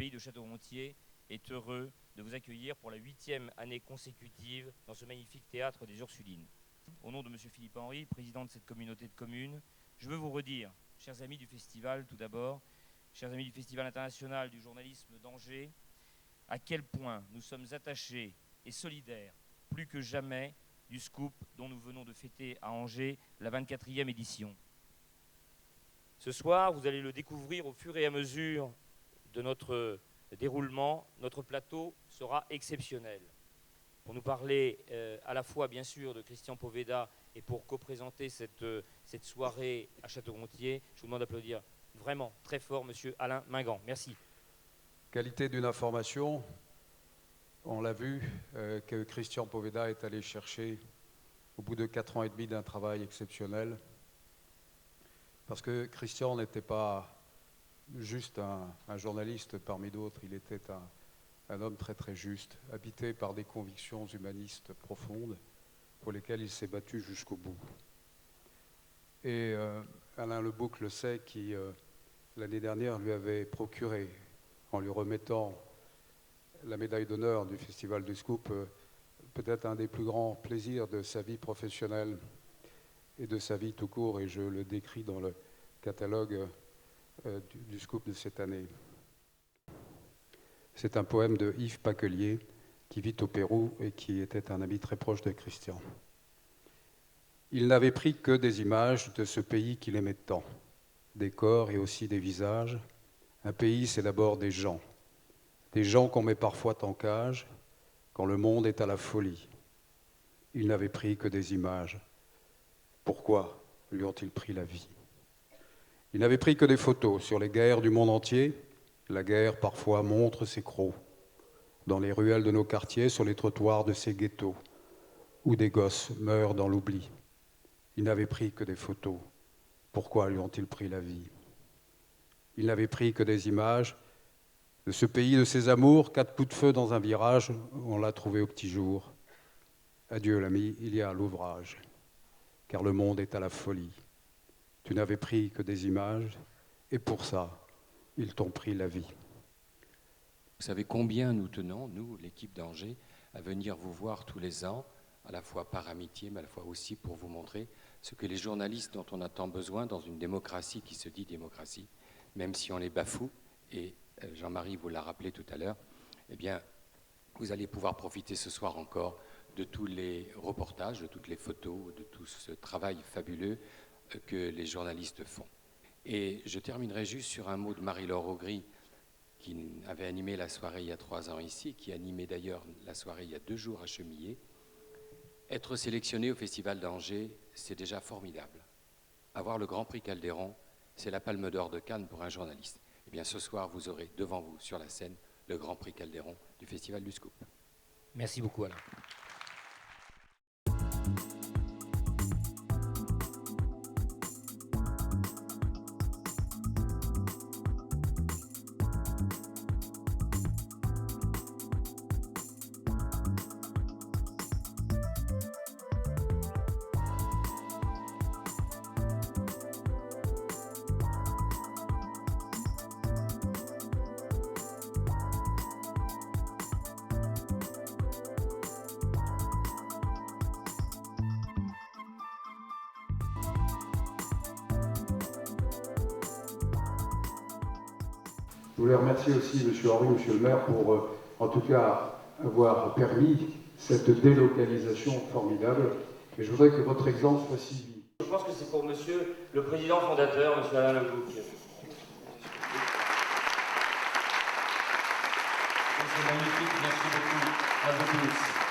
pays de Château-Gontier est heureux de vous accueillir pour la 8e année consécutive dans ce magnifique théâtre des Ursulines. Au nom de M. Philippe Henry, président de cette communauté de communes, je veux vous redire, chers amis du festival tout d'abord, chers amis du Festival international du journalisme d'Angers, à quel point nous sommes attachés et solidaires, plus que jamais, du Scoop dont nous venons de fêter à Angers la 24e édition. Ce soir, vous allez le découvrir au fur et à mesure de notre déroulement. Notre plateau sera exceptionnel. Pour nous parler à la fois, bien sûr, de Christian Poveda et pour co-présenter cette soirée à Château-Gontier, je vous demande d'applaudir vraiment très fort Monsieur Alain Mingan. Merci. Qualité d'une information, on l'a vu, que Christian Poveda est allé chercher au bout de 4 ans et demi d'un travail exceptionnel. Parce que Christian n'était pas juste un journaliste parmi d'autres, il était un homme très très juste, habité par des convictions humanistes profondes pour lesquelles il s'est battu jusqu'au bout. Et Alain Lebouc le sait, qui l'année dernière lui avait procuré, en lui remettant la médaille d'honneur du Festival du Scoop, peut-être un des plus grands plaisirs de sa vie professionnelle et de sa vie tout court, et je le décris dans le catalogue du Scoop de cette année. C'est un poème de Yves Paquelier, qui vit au Pérou et qui était un ami très proche de Christian. Il n'avait pris que des images de ce pays qu'il aimait tant, des corps et aussi des visages. Un pays, c'est d'abord des gens qu'on met parfois en cage, quand le monde est à la folie. Il n'avait pris que des images. Pourquoi lui ont-ils pris la vie? Il n'avait pris que des photos sur les guerres du monde entier. La guerre, parfois, montre ses crocs. Dans les ruelles de nos quartiers, sur les trottoirs de ces ghettos, où des gosses meurent dans l'oubli. Il n'avait pris que des photos. Pourquoi lui ont-ils pris la vie? Il n'avait pris que des images de ce pays de ses amours. 4 coups de feu dans un virage, on l'a trouvé au petit jour. Adieu l'ami, il y a l'ouvrage, car le monde est à la folie. Tu n'avais pris que des images, et pour ça, ils t'ont pris la vie. Vous savez combien nous tenons, nous, l'équipe d'Angers, à venir vous voir tous les ans, à la fois par amitié, mais à la fois aussi pour vous montrer ce que les journalistes dont on a tant besoin dans une démocratie qui se dit démocratie, même si on les bafoue, et Jean-Marie vous l'a rappelé tout à l'heure, eh bien, vous allez pouvoir profiter ce soir encore de tous les reportages, de toutes les photos, de tout ce travail fabuleux que les journalistes font. Et je terminerai juste sur un mot de Marie-Laure Augry, qui avait animé la soirée il y a 3 ans ici, qui animait d'ailleurs la soirée il y a 2 jours à Chemillé. Être sélectionné au Festival d'Angers, c'est déjà formidable. Avoir le Grand Prix Calderon, c'est la Palme d'Or de Cannes pour un journaliste. Eh bien, ce soir, vous aurez devant vous, sur la scène, le Grand Prix Calderon du Festival du Scoop. Merci beaucoup Alain. Je voulais remercier aussi M. Henry, M. le maire, pour en tout cas avoir permis cette délocalisation formidable. Et je voudrais que votre exemple soit suivi. Je pense que c'est pour Monsieur le président fondateur, Monsieur Alain Lebouc. C'est magnifique, merci beaucoup à vous tous.